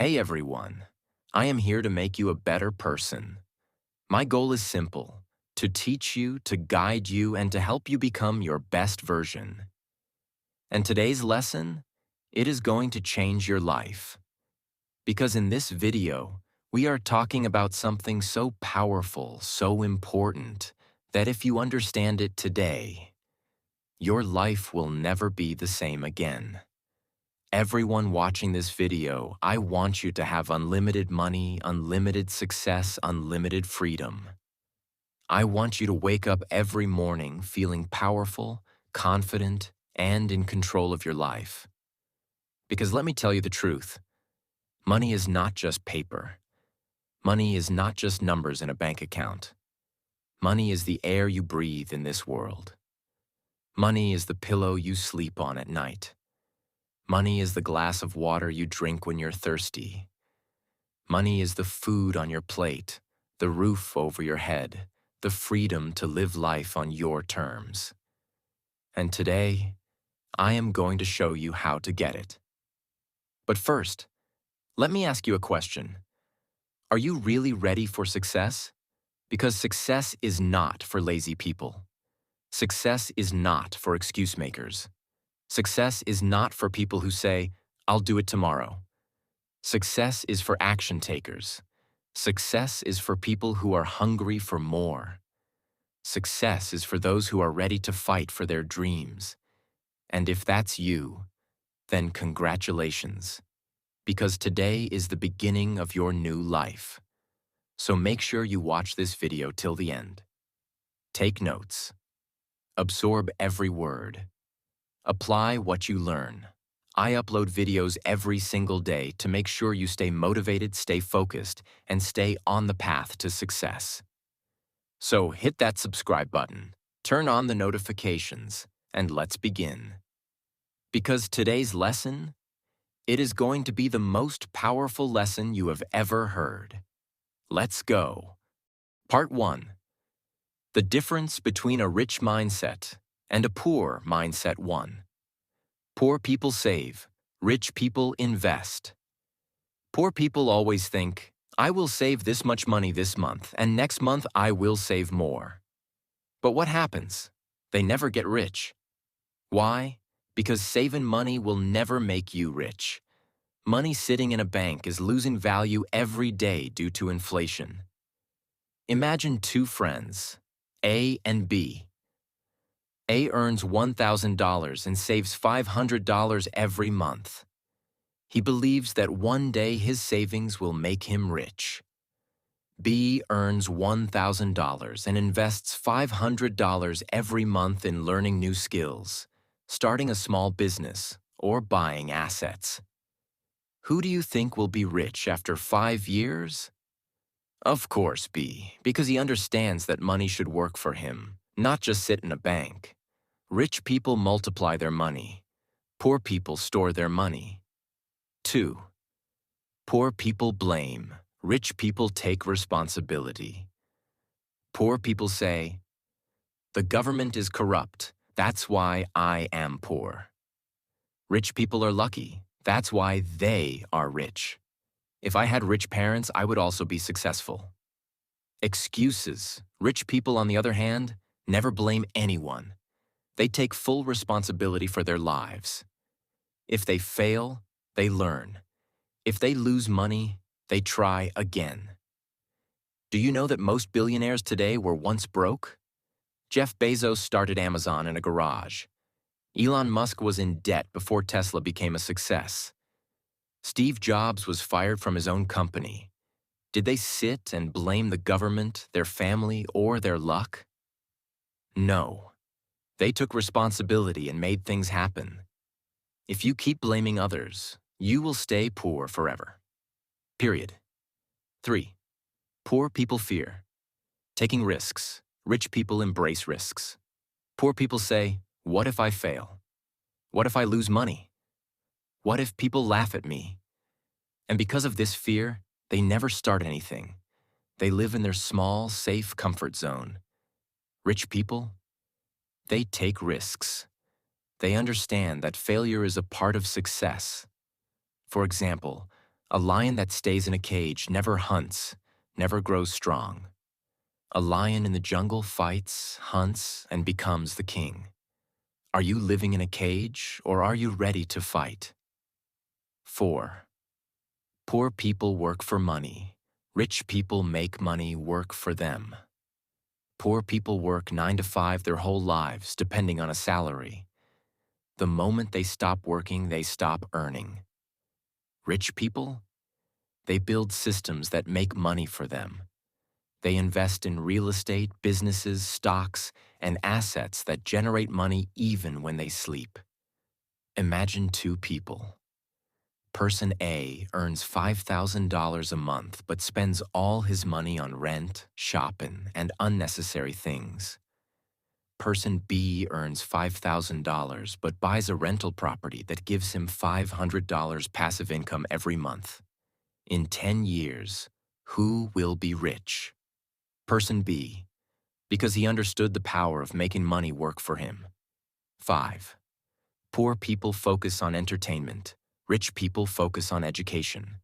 Hey everyone, I am here to make you a better person. My goal is simple, to teach you, to guide you, and to help you become your best version. And today's lesson, it is going to change your life. Because in this video, we are talking about something so powerful, so important, that if you understand it today, your life will never be the same again. Everyone watching this video, I want you to have unlimited money, unlimited success, unlimited freedom. I want you to wake up every morning feeling powerful, confident, and in control of your life. Because let me tell you the truth, money is not just paper. Money is not just numbers in a bank account. Money is the air you breathe in this world. Money is the pillow you sleep on at night. Money is the glass of water you drink when you're thirsty. Money is the food on your plate, the roof over your head, the freedom to live life on your terms. And today, I am going to show you how to get it. But first, let me ask you a question. Are you really ready for success? Because success is not for lazy people. Success is not for excuse makers. Success is not for people who say, "I'll do it tomorrow." Success is for action takers. Success is for people who are hungry for more. Success is for those who are ready to fight for their dreams. And if that's you, then congratulations, because today is the beginning of your new life. So make sure you watch this video till the end. Take notes. Absorb every word. Apply what you learn. I upload videos every single day to make sure you stay motivated, stay focused, and stay on the path to success. So hit that subscribe button, turn on the notifications, and let's begin. Because today's lesson, it is going to be the most powerful lesson you have ever heard. Let's go. Part 1. The difference between a rich mindset and a poor mindset 1. Poor people save, rich people invest. Poor people always think, I will save this much money this month, and next month I will save more. But what happens? They never get rich. Why? Because saving money will never make you rich. Money sitting in a bank is losing value every day due to inflation. Imagine two friends, A and B. A earns $1,000 and saves $500 every month. He believes that one day his savings will make him rich. B earns $1,000 and invests $500 every month in learning new skills, starting a small business, or buying assets. Who do you think will be rich after 5 years? Of course, B, because he understands that money should work for him, not just sit in a bank. Rich people multiply their money. Poor people store their money. 2. Poor people blame. Rich people take responsibility. Poor people say, the government is corrupt. That's why I am poor. Rich people are lucky. That's why they are rich. If I had rich parents, I would also be successful. Excuses. Rich people, on the other hand, never blame anyone. They take full responsibility for their lives. If they fail, they learn. If they lose money, they try again. Do you know that most billionaires today were once broke? Jeff Bezos started Amazon in a garage. Elon Musk was in debt before Tesla became a success. Steve Jobs was fired from his own company. Did they sit and blame the government, their family, or their luck? No. They took responsibility and made things happen. If you keep blaming others, you will stay poor forever. Period. 3. Poor people fear. Taking risks. Rich people embrace risks. Poor people say, what if I fail? What if I lose money? What if people laugh at me? And because of this fear, they never start anything. They live in their small, safe comfort zone. Rich people, they take risks. They understand that failure is a part of success. For example, A lion that stays in a cage never hunts, never grows strong. A lion in the jungle fights, hunts, and becomes the king. Are you living in a cage, or are you ready to fight? 4. Poor people work for money. Rich people make money work for them. Poor people work 9 to 5 their whole lives, depending on a salary. The moment they stop working, they stop earning. Rich people? They build systems that make money for them. They invest in real estate, businesses, stocks, and assets that generate money even when they sleep. Imagine two people. Person A earns $5,000 a month but spends all his money on rent, shopping, and unnecessary things. Person B earns $5,000 but buys a rental property that gives him $500 passive income every month. In 10 years, who will be rich? Person B, because he understood the power of making money work for him. 5. Poor people focus on entertainment. Rich people focus on education.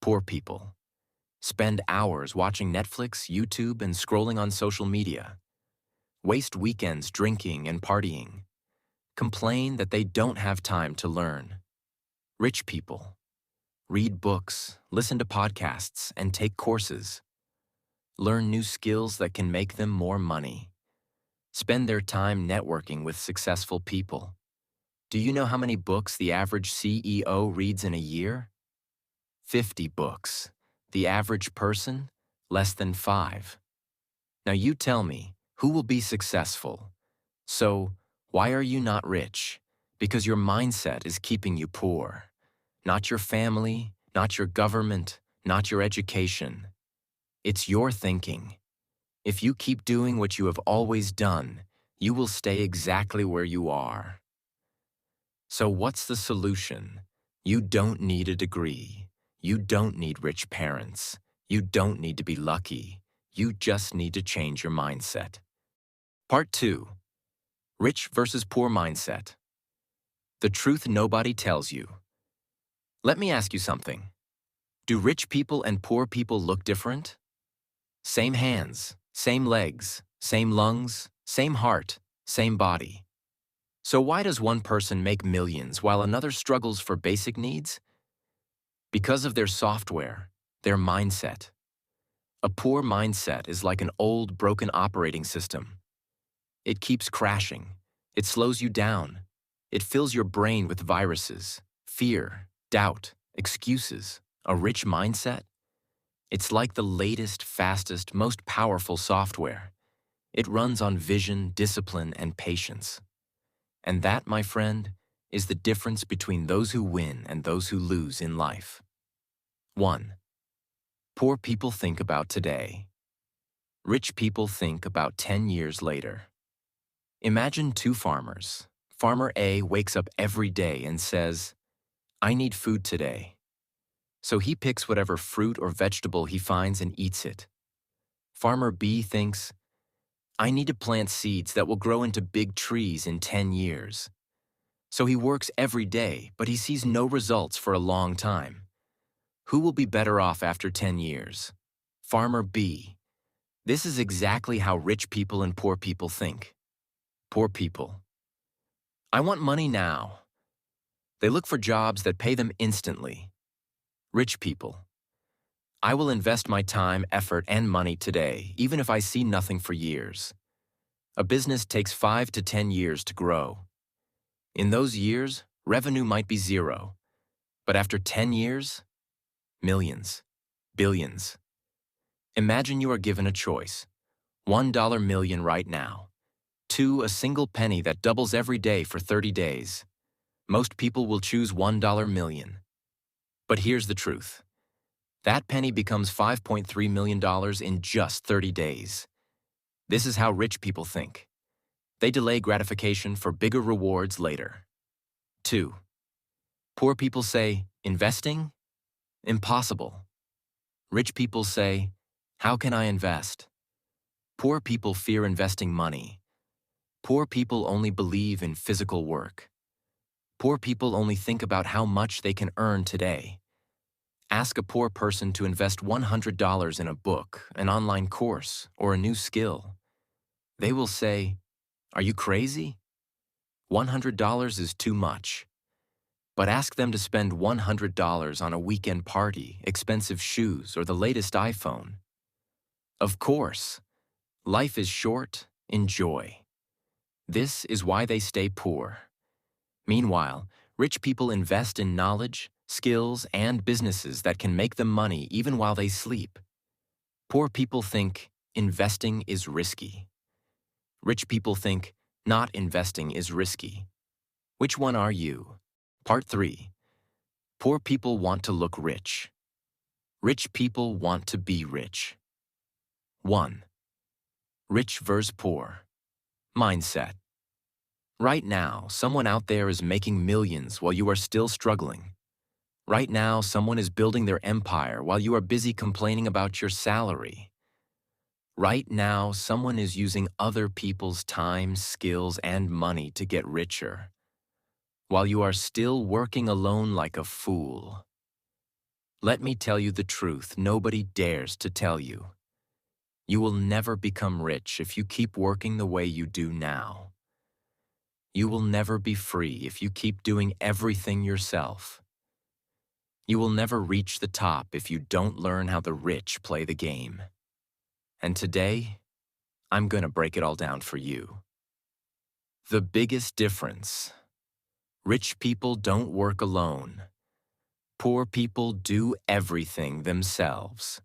Poor people spend hours watching Netflix, YouTube, and scrolling on social media. Waste weekends drinking and partying. Complain that they don't have time to learn. Rich people read books, listen to podcasts, and take courses. Learn new skills that can make them more money. Spend their time networking with successful people. Do you know how many books the average CEO reads in a year? 50 books. The average person? Less than 5. Now you tell me, who will be successful? So, why are you not rich? Because your mindset is keeping you poor. Not your family, not your government, not your education. It's your thinking. If you keep doing what you have always done, you will stay exactly where you are. So what's the solution? You don't need a degree. You don't need rich parents. You don't need to be lucky. You just need to change your mindset. Part 2. Rich versus poor mindset. The truth nobody tells you. Let me ask you something. Do rich people and poor people look different? Same hands, same legs, same lungs, same heart, same body. So why does one person make millions while another struggles for basic needs? Because of their software, their mindset. A poor mindset is like an old, broken operating system. It keeps crashing. It slows you down. It fills your brain with viruses, fear, doubt, excuses. A rich mindset? It's like the latest, fastest, most powerful software. It runs on vision, discipline, and patience. And that, my friend, is the difference between those who win and those who lose in life. 1. Poor people think about today. Rich people think about 10 years later. Imagine two farmers. Farmer A wakes up every day and says, "I need food today." So he picks whatever fruit or vegetable he finds and eats it. Farmer B thinks, "I need to plant seeds that will grow into big trees in 10 years." So he works every day, but he sees no results for a long time. Who will be better off after 10 years? Farmer B. This is exactly how rich people and poor people think. Poor people. I want money now. They look for jobs that pay them instantly. Rich people. I will invest my time, effort, and money today, even if I see nothing for years. A business takes 5 to 10 years to grow. In those years, revenue might be zero. But after 10 years, millions, billions. Imagine you are given a choice. $1 million right now. 2, a single penny that doubles every day for 30 days. Most people will choose $1 million. But here's the truth. That penny becomes $5.3 million in just 30 days. This is how rich people think. They delay gratification for bigger rewards later. 2. Poor people say, investing? Impossible. Rich people say, how can I invest? Poor people fear investing money. Poor people only believe in physical work. Poor people only think about how much they can earn today. Ask a poor person to invest $100 in a book, an online course, or a new skill. They will say, "Are you crazy? $100 is too much." But ask them to spend $100 on a weekend party, expensive shoes, or the latest iPhone. Of course, life is short, enjoy. This is why they stay poor. Meanwhile, rich people invest in knowledge, skills, and businesses that can make them money even while they sleep. Poor people think investing is risky. Rich people think not investing is risky. Which one are you? Part 3. Poor people want to look rich. Rich people want to be rich. 1. Rich versus poor. Mindset. Right now, someone out there is making millions while you are still struggling. Right now, someone is building their empire while you are busy complaining about your salary. Right now, someone is using other people's time, skills, and money to get richer, while you are still working alone like a fool. Let me tell you the truth nobody dares to tell you. You will never become rich if you keep working the way you do now. You will never be free if you keep doing everything yourself. You will never reach the top if you don't learn how the rich play the game. And today, I'm going to break it all down for you. The biggest difference. Rich people don't work alone. Poor people do everything themselves.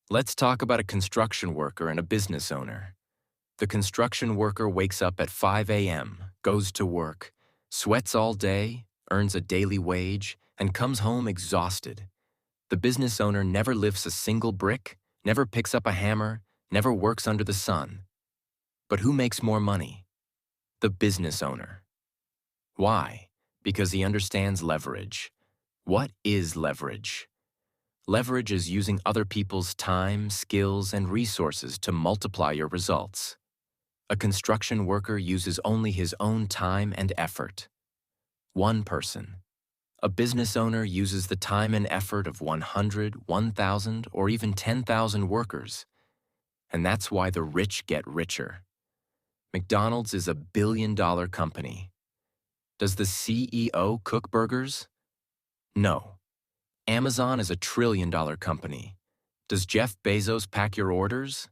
Let's talk about a construction worker and a business owner. The construction worker wakes up at 5 a.m., goes to work, sweats all day, earns a daily wage, and comes home exhausted. The business owner never lifts a single brick, never picks up a hammer, never works under the sun. But who makes more money? The business owner. Why? Because he understands leverage. What is leverage? Leverage is using other people's time, skills, and resources to multiply your results. A construction worker uses only his own time and effort. One person. A business owner uses the time and effort of 100, 1,000, or even 10,000 workers. And that's why the rich get richer. McDonald's is a billion-dollar company. Does the CEO cook burgers? No. Amazon is a trillion-dollar company. Does Jeff Bezos pack your orders?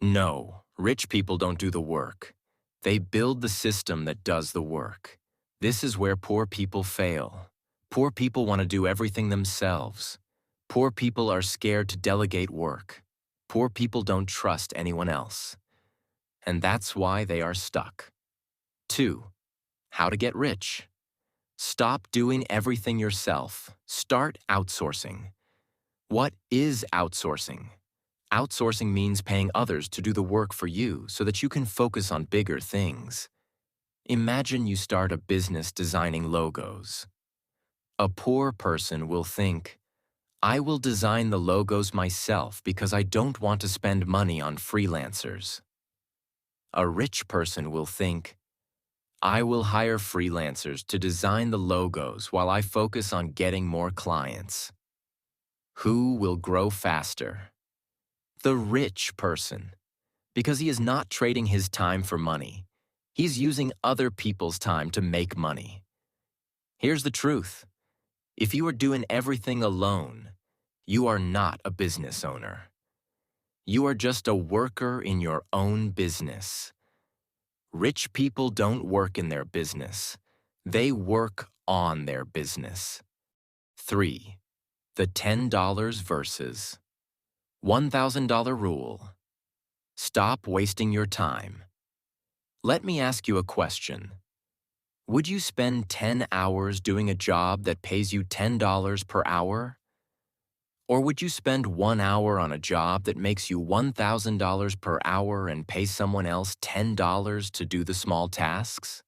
No. Rich people don't do the work. They build the system that does the work. This is where poor people fail. Poor people want to do everything themselves. Poor people are scared to delegate work. Poor people don't trust anyone else. And that's why they are stuck. 2. How to get rich. Stop doing everything yourself. Start outsourcing. What is outsourcing? Outsourcing means paying others to do the work for you so that you can focus on bigger things. Imagine you start a business designing logos. A poor person will think, I will design the logos myself because I don't want to spend money on freelancers. A rich person will think, I will hire freelancers to design the logos while I focus on getting more clients. Who will grow faster? The rich person, because he is not trading his time for money. He's using other people's time to make money. Here's the truth. If you are doing everything alone, you are not a business owner. You are just a worker in your own business. Rich people don't work in their business. They work on their business. 3. The $10 versus $1,000 rule. Stop wasting your time. Let me ask you a question. Would you spend 10 hours doing a job that pays you $10 per hour? Or would you spend 1 hour on a job that makes you $1,000 per hour and pay someone else $10 to do the small tasks?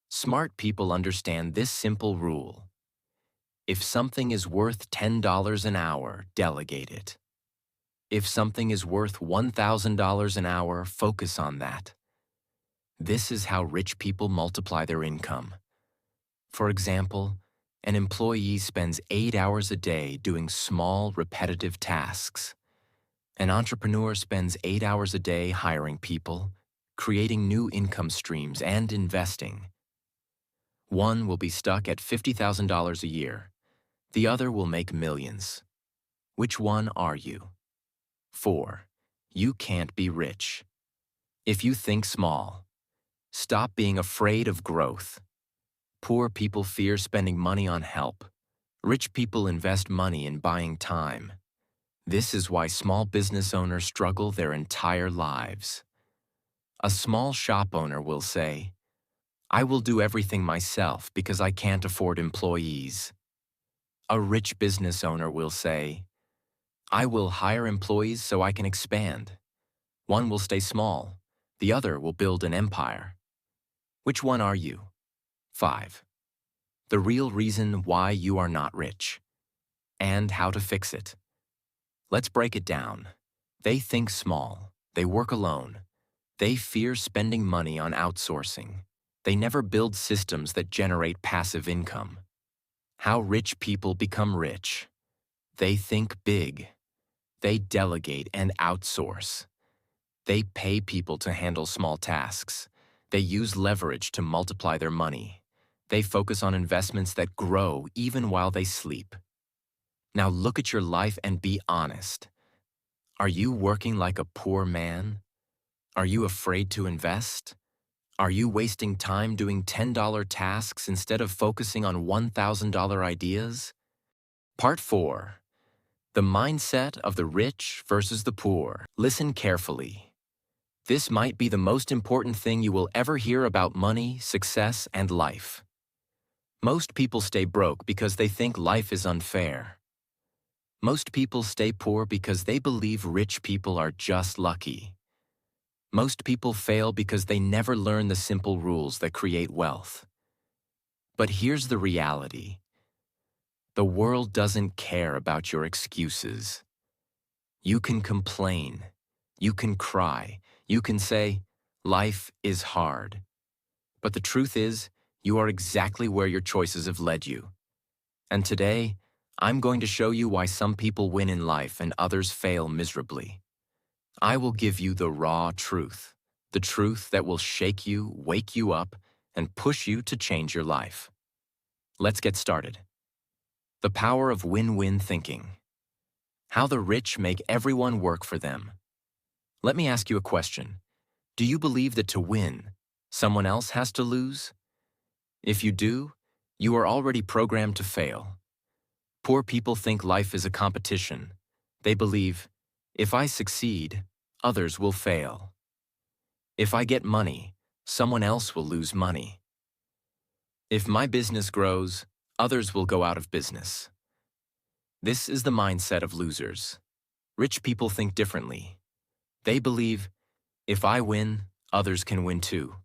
Smart people understand this simple rule. If something is worth $10 an hour, delegate it. If something is worth $1,000 an hour, focus on that. This is how rich people multiply their income. For example, An employee spends 8 hours a day doing small, repetitive tasks. An entrepreneur spends 8 hours a day hiring people, creating new income streams, and investing. One will be stuck at $50,000 a year. The other will make millions. Which one are you? 4. You can't be rich. If you think small, stop being afraid of growth. Poor people fear spending money on help. Rich people invest money in buying time. This is why small business owners struggle their entire lives. A small shop owner will say, "I will do everything myself because I can't afford employees." A rich business owner will say, "I will hire employees so I can expand." One will stay small, the other will build an empire. Which one are you? 5. The real reason why you are not rich, and how to fix it. Let's break it down. They think small. They work alone. They fear spending money on outsourcing. They never build systems that generate passive income. How rich people become rich. They think big. They delegate and outsource. They pay people to handle small tasks. They use leverage to multiply their money. They focus on investments that grow even while they sleep. Now look at your life and be honest. Are you working like a poor man? Are you afraid to invest? Are you wasting time doing $10 tasks instead of focusing on $1,000 ideas? Part 4. The mindset of the rich versus the poor. Listen carefully. This might be the most important thing you will ever hear about money, success, and life. Most people stay broke because they think life is unfair. Most people stay poor because they believe rich people are just lucky. Most people fail because they never learn the simple rules that create wealth. But here's the reality. The world doesn't care about your excuses. You can complain. You can cry. You can say, "Life is hard." But the truth is, you are exactly where your choices have led you. And today, I'm going to show you why some people win in life and others fail miserably. I will give you the raw truth, the truth that will shake you, wake you up, and push you to change your life. Let's get started. The power of win-win thinking. How the rich make everyone work for them. Let me ask you a question. Do you believe that to win, someone else has to lose? If you do, you are already programmed to fail. Poor people think life is a competition. They believe, if I succeed, others will fail. If I get money, someone else will lose money. If my business grows, others will go out of business. This is the mindset of losers. Rich people think differently. They believe, if I win, others can win too.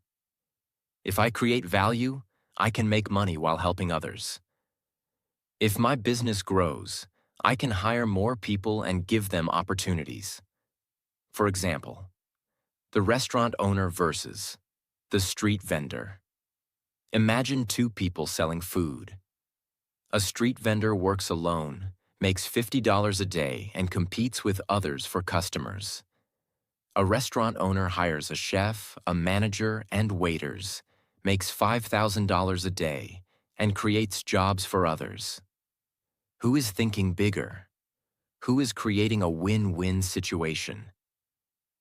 If I create value, I can make money while helping others. If my business grows, I can hire more people and give them opportunities. For example, the restaurant owner versus the street vendor. Imagine two people selling food. A street vendor works alone, makes $50 a day, and competes with others for customers. A restaurant owner hires a chef, a manager, and waiters, makes $5,000 a day, and creates jobs for others. Who is thinking bigger? Who is creating a win-win situation?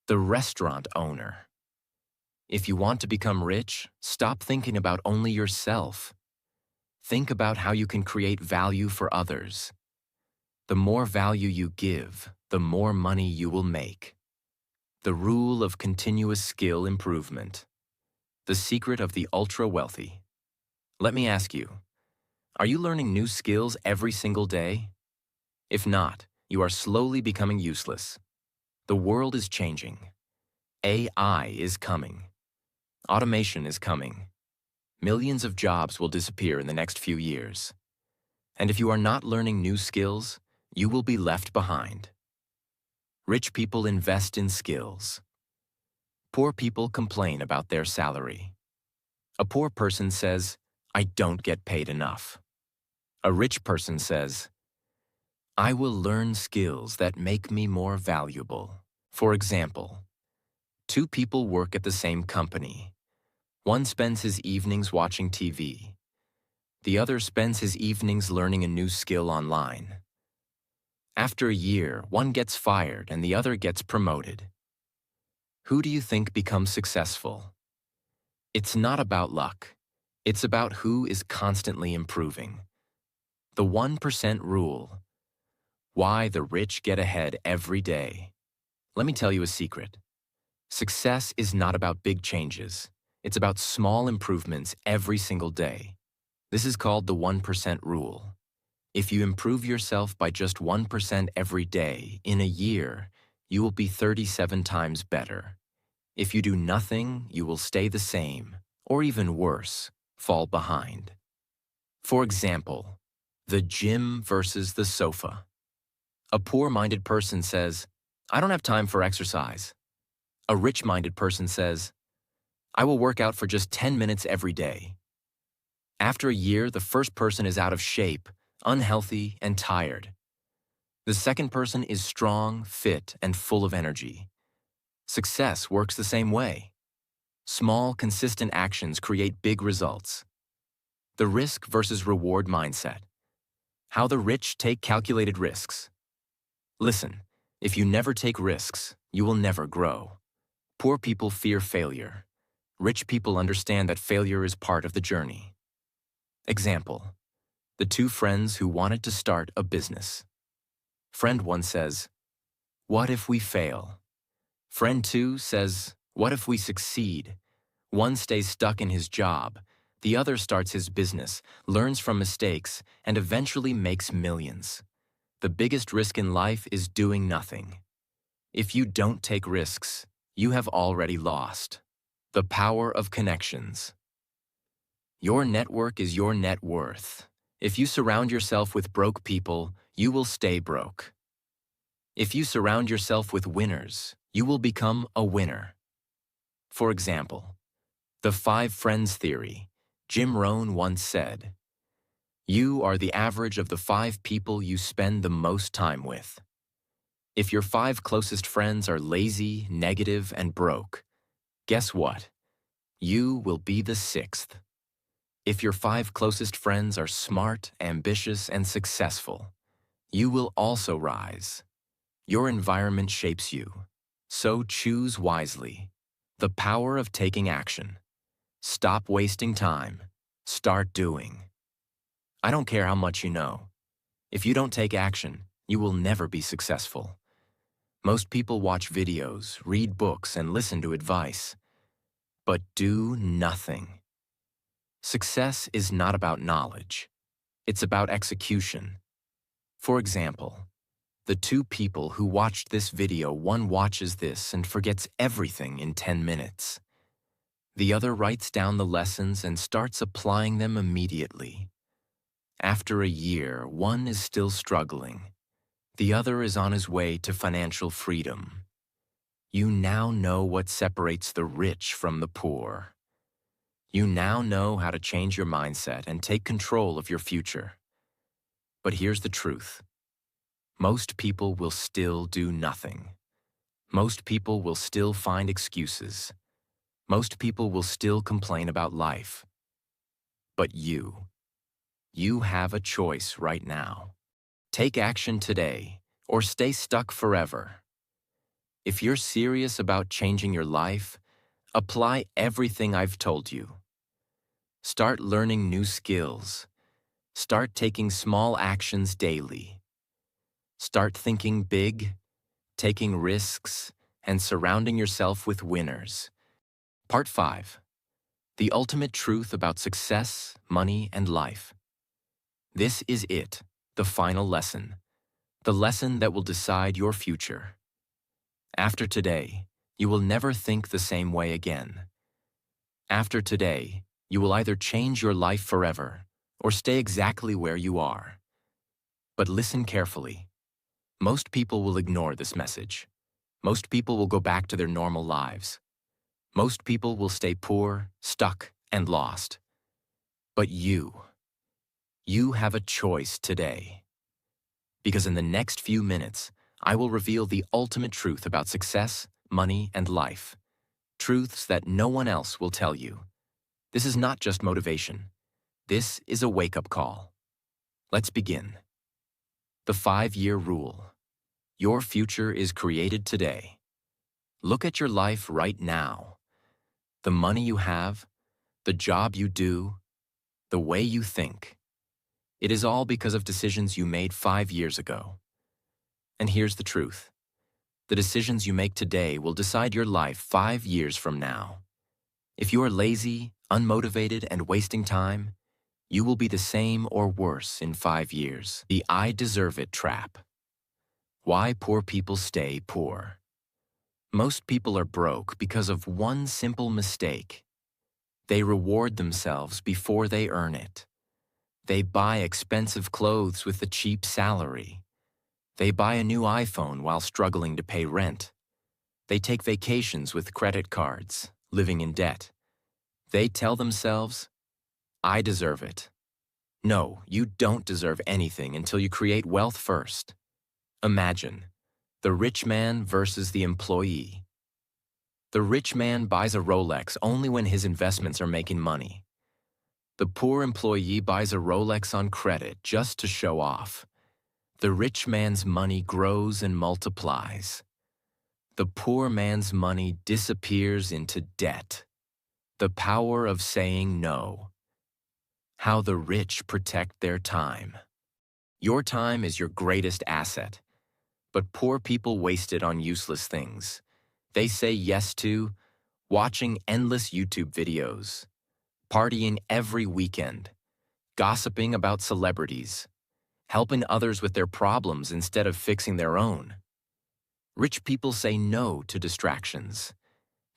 The restaurant owner. If you want to become rich, stop thinking about only yourself. Think about how you can create value for others. The more value you give, the more money you will make. The rule of continuous skill improvement. The secret of the ultra-wealthy. Let me ask you, are you learning new skills every single day? If not, you are slowly becoming useless. The world is changing. AI is coming. Automation is coming. Millions of jobs will disappear in the next few years. And if you are not learning new skills, you will be left behind. Rich people invest in skills. Poor people complain about their salary. A poor person says, "I don't get paid enough." A rich person says, I will learn skills that make me more valuable. For example, two people work at the same company. One spends his evenings watching TV. The other spends his evenings learning a new skill online. After a year, one gets fired and the other gets promoted. Who do you think becomes successful? It's not about luck. It's about who is constantly improving. The 1% rule. Why the rich get ahead every day. Let me tell you a secret. Success is not about big changes. It's about small improvements every single day. This is called the 1% rule. If you improve yourself by just 1% every day, in a year, you will be 37 times better. If you do nothing, you will stay the same, or even worse, fall behind. For example, the gym versus the sofa. A poor-minded person says, I don't have time for exercise. A rich-minded person says, I will work out for just 10 minutes every day. After a year, the first person is out of shape, unhealthy, and tired. The second person is strong, fit, and full of energy. Success works the same way. Small, consistent actions create big results. The risk versus reward mindset. How the rich take calculated risks. Listen, if you never take risks, you will never grow. Poor people fear failure. Rich people understand that failure is part of the journey. Example, the two friends who wanted to start a business. Friend 1 says, what if we fail? Friend 2 says, what if we succeed? One stays stuck in his job, the other starts his business, learns from mistakes, and eventually makes millions. The biggest risk in life is doing nothing. If you don't take risks, you have already lost. The power of connections. Your network is your net worth. If you surround yourself with broke people, you will stay broke. If you surround yourself with winners, you will become a winner. For example, the 5 friends theory. Jim Rohn once said, you are the average of the 5 people you spend the most time with. If your 5 closest friends are lazy, negative, and broke, guess what? You will be the 6th. If your 5 closest friends are smart, ambitious, and successful, you will also rise. Your environment shapes you, so choose wisely. The power of taking action. Stop wasting time. Start doing. I don't care how much you know. If you don't take action, you will never be successful. Most people watch videos, read books, and listen to advice, but do nothing. Success is not about knowledge. It's about execution. For example, the 2 people who watched this video, one watches this and forgets everything in 10 minutes. The other writes down the lessons and starts applying them immediately. After a year, one is still struggling. The other is on his way to financial freedom. You now know what separates the rich from the poor. You now know how to change your mindset and take control of your future. But here's the truth. Most people will still do nothing. Most people will still find excuses. Most people will still complain about life. But you have a choice right now. Take action today, or stay stuck forever. If you're serious about changing your life, apply everything I've told you. Start learning new skills. Start taking small actions daily. Start thinking big, taking risks, and surrounding yourself with winners. Part 5. The ultimate truth about success, money, and life. This is it, the final lesson. The lesson that will decide your future. After today, you will never think the same way again. After today, you will either change your life forever or stay exactly where you are. But listen carefully. Most people will ignore this message. Most people will go back to their normal lives. Most people will stay poor, stuck, and lost. But you You have a choice today. Because in the next few minutes, I will reveal the ultimate truth about success, money, and life. Truths that no one else will tell you. This is not just motivation. This is a wake-up call. Let's begin. The 5-year rule. Your future is created today. Look at your life right now. The money you have, the job you do, the way you think. It is all because of decisions you made 5 years ago. And here's the truth. The decisions you make today will decide your life 5 years from now. If you are lazy, unmotivated, and wasting time, you will be the same or worse in 5 years. The I deserve it trap. Why poor people stay poor. Most people are broke because of one simple mistake. They reward themselves before they earn it. They buy expensive clothes with a cheap salary. They buy a new iPhone while struggling to pay rent. They take vacations with credit cards, living in debt. They tell themselves, I deserve it. No, you don't deserve anything until you create wealth first. Imagine, the rich man versus the employee. The rich man buys a Rolex only when his investments are making money. The poor employee buys a Rolex on credit just to show off. The rich man's money grows and multiplies. The poor man's money disappears into debt. The power of saying no. How the rich protect their time. Your time is your greatest asset, but poor people waste it on useless things. They say yes to watching endless YouTube videos, partying every weekend, gossiping about celebrities, helping others with their problems instead of fixing their own. Rich people say no to distractions.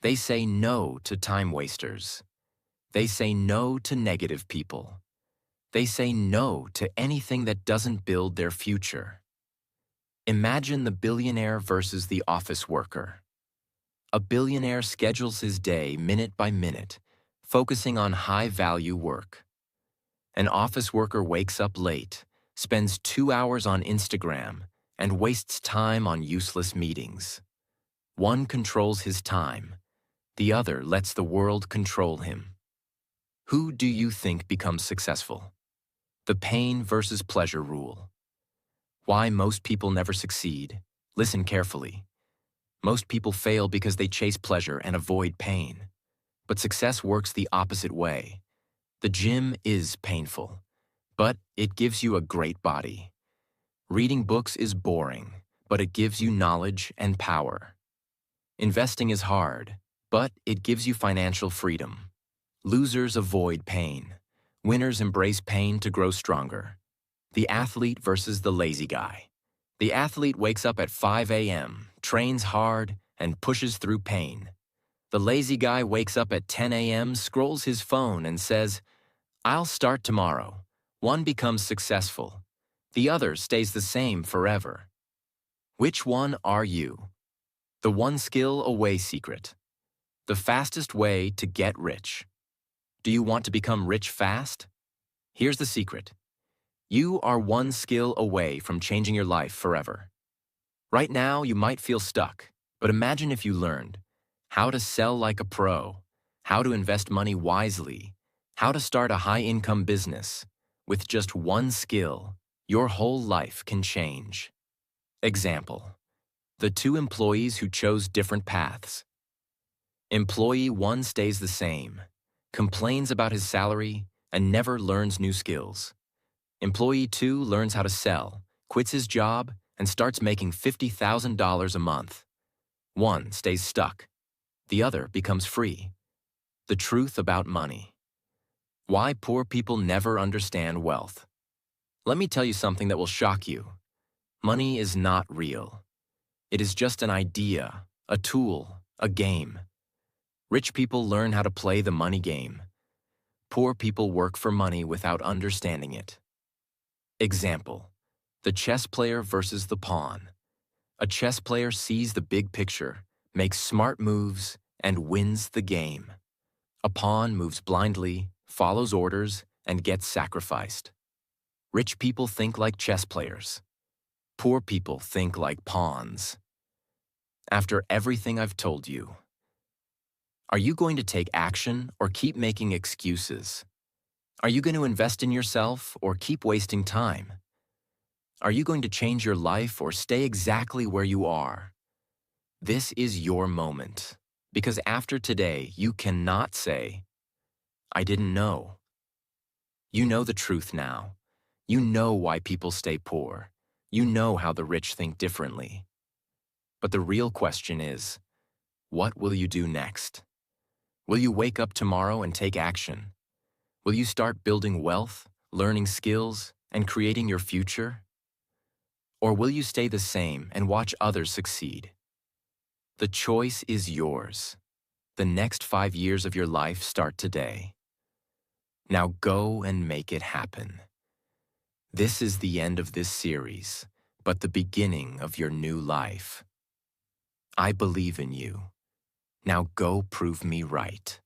They say no to time wasters. They say no to negative people. They say no to anything that doesn't build their future. Imagine the billionaire versus the office worker. A billionaire schedules his day minute by minute, focusing on high-value work. An office worker wakes up late, spends 2 hours on Instagram, and wastes time on useless meetings. One controls his time. The other lets the world control him. Who do you think becomes successful? The pain versus pleasure rule. Why most people never succeed? Listen carefully. Most people fail because they chase pleasure and avoid pain. But success works the opposite way. The gym is painful, but it gives you a great body. Reading books is boring, but it gives you knowledge and power. Investing is hard, but it gives you financial freedom. Losers avoid pain. Winners embrace pain to grow stronger. The athlete versus the lazy guy. The athlete wakes up at 5 a.m., trains hard, and pushes through pain. The lazy guy wakes up at 10 a.m., scrolls his phone, and says, I'll start tomorrow. One becomes successful. The other stays the same forever. Which one are you? The one skill away secret. The fastest way to get rich. Do you want to become rich fast? Here's the secret. You are one skill away from changing your life forever. Right now, you might feel stuck, but imagine if you learned how to sell like a pro, how to invest money wisely, how to start a high-income business. With just one skill, your whole life can change. Example: the 2 employees who chose different paths. Employee 1 stays the same, complains about his salary, and never learns new skills. Employee 2 learns how to sell, quits his job, and starts making $50,000 a month. One stays stuck. The other becomes free. The truth about money. Why poor people never understand wealth. Let me tell you something that will shock you. Money is not real. It is just an idea, a tool, a game. Rich people learn how to play the money game. Poor people work for money without understanding it. Example: the chess player versus the pawn. A chess player sees the big picture, makes smart moves, and wins the game. A pawn moves blindly, follows orders, and gets sacrificed. Rich people think like chess players. Poor people think like pawns. After everything I've told you, are you going to take action or keep making excuses? Are you going to invest in yourself or keep wasting time? Are you going to change your life or stay exactly where you are? This is your moment, because after today, you cannot say, I didn't know. You know the truth now. You know why people stay poor. You know how the rich think differently. But the real question is, what will you do next? Will you wake up tomorrow and take action? Will you start building wealth, learning skills, and creating your future? Or will you stay the same and watch others succeed? The choice is yours. The next 5 years of your life start today. Now go and make it happen. This is the end of this series, but the beginning of your new life. I believe in you. Now go prove me right.